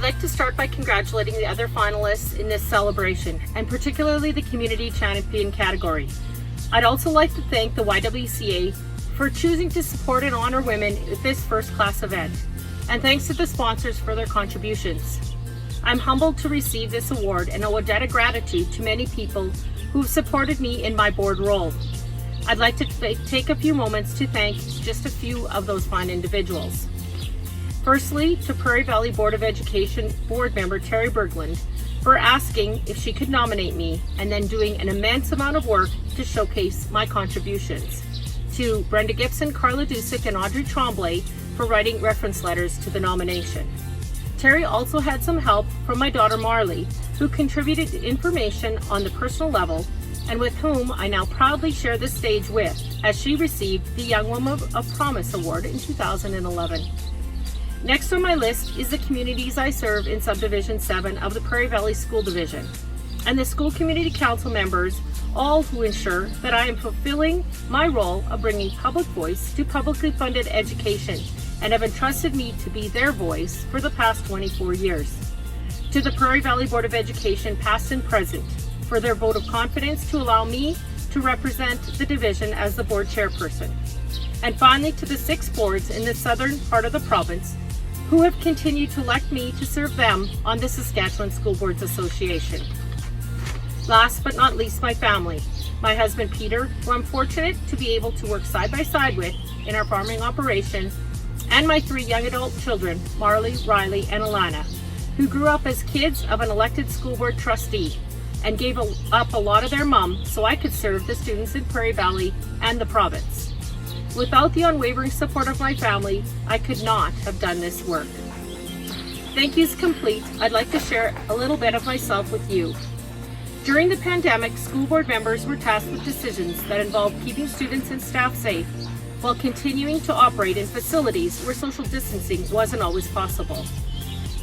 like to start by congratulating the other finalists in this celebration, and particularly the Community Champion category. I'd also like to thank the YWCA for choosing to support and honor women at this first-class event, and thanks to the sponsors for their contributions. I'm humbled to receive this award and owe a debt of gratitude to many people who have supported me in my board role. I'd like to take a few moments to thank just a few of those fine individuals. Firstly, to Prairie Valley Board of Education board member Terry Berglund for asking if she could nominate me and then doing an immense amount of work to showcase my contributions. To Brenda Gibson, Carla Dusick, and Audrey Tremblay for writing reference letters to the nomination. Terry also had some help from my daughter Marley, who contributed information on the personal level and with whom I now proudly share the stage with, as she received the Young Woman of Promise Award in 2011. Next on my list is the communities I serve in Subdivision 7 of the Prairie Valley School Division, and the School Community Council members, all who ensure that I am fulfilling my role of bringing public voice to publicly funded education and have entrusted me to be their voice for the past 24 years. To the Prairie Valley Board of Education, past and present, for their vote of confidence to allow me to represent the division as the board chairperson. And finally, to the 6 boards in the southern part of the province who have continued to elect me to serve them on the Saskatchewan School Boards Association. Last but not least, my family. My husband Peter, who I'm fortunate to be able to work side by side with in our farming operation, and my 3 young adult children, Marley, Riley, and Alana, who grew up as kids of an elected school board trustee and gave up a lot of their mom so I could serve the students in Prairie Valley and the province. Without the unwavering support of my family, I could not have done this work. Thank yous complete, I'd like to share a little bit of myself with you. During the pandemic, school board members were tasked with decisions that involved keeping students and staff safe while continuing to operate in facilities where social distancing wasn't always possible.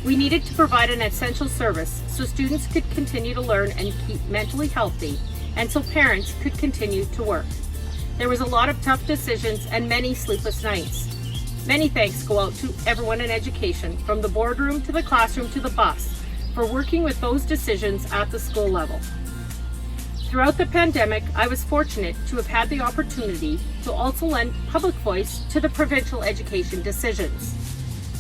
We needed to provide an essential service so students could continue to learn and keep mentally healthy, and so parents could continue to work. There was a lot of tough decisions and many sleepless nights. Many thanks go out to everyone in education, from the boardroom to the classroom to the bus, for working with those decisions at the school level. Throughout the pandemic, I was fortunate to have had the opportunity to also lend public voice to the provincial education decisions.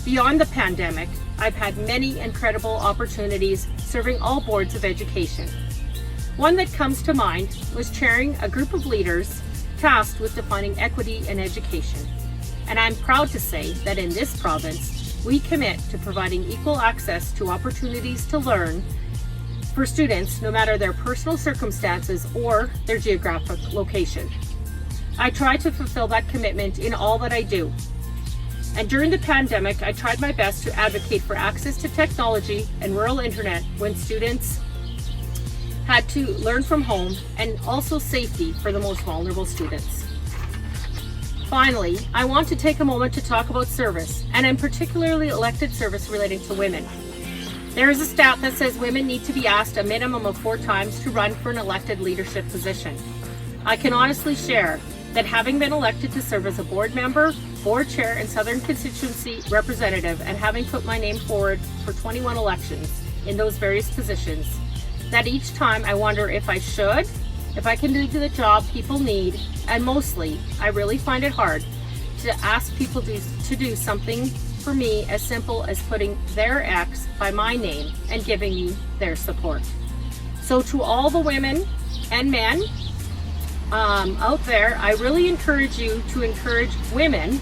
Beyond the pandemic, I've had many incredible opportunities serving all boards of education. One that comes to mind was chairing a group of leaders tasked with defining equity in education. And I'm proud to say that in this province, we commit to providing equal access to opportunities to learn for students, no matter their personal circumstances or their geographic location. I try to fulfill that commitment in all that I do. And during the pandemic, I tried my best to advocate for access to technology and rural internet when students had to learn from home, and also safety for the most vulnerable students. Finally, I want to take a moment to talk about service, and in particularly elected service relating to women. There is a stat that says women need to be asked a minimum of 4 times to run for an elected leadership position. I can honestly share that having been elected to serve as a board member, board chair, and Southern constituency representative, and having put my name forward for 21 elections in those various positions, that each time I wonder if I can do the job people need, and mostly, I really find it hard to ask people to do something for me as simple as putting their X by my name and giving me their support. So to all the women and men out there, I really encourage you to encourage women,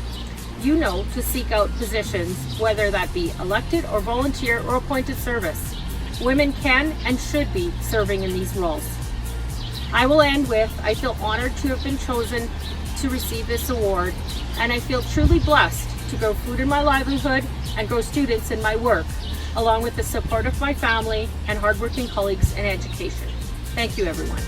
to seek out positions, whether that be elected or volunteer or appointed service. Women can and should be serving in these roles. I will end with, I feel honored to have been chosen to receive this award, and I feel truly blessed to grow food in my livelihood and grow students in my work, along with the support of my family and hardworking colleagues in education. Thank you, everyone.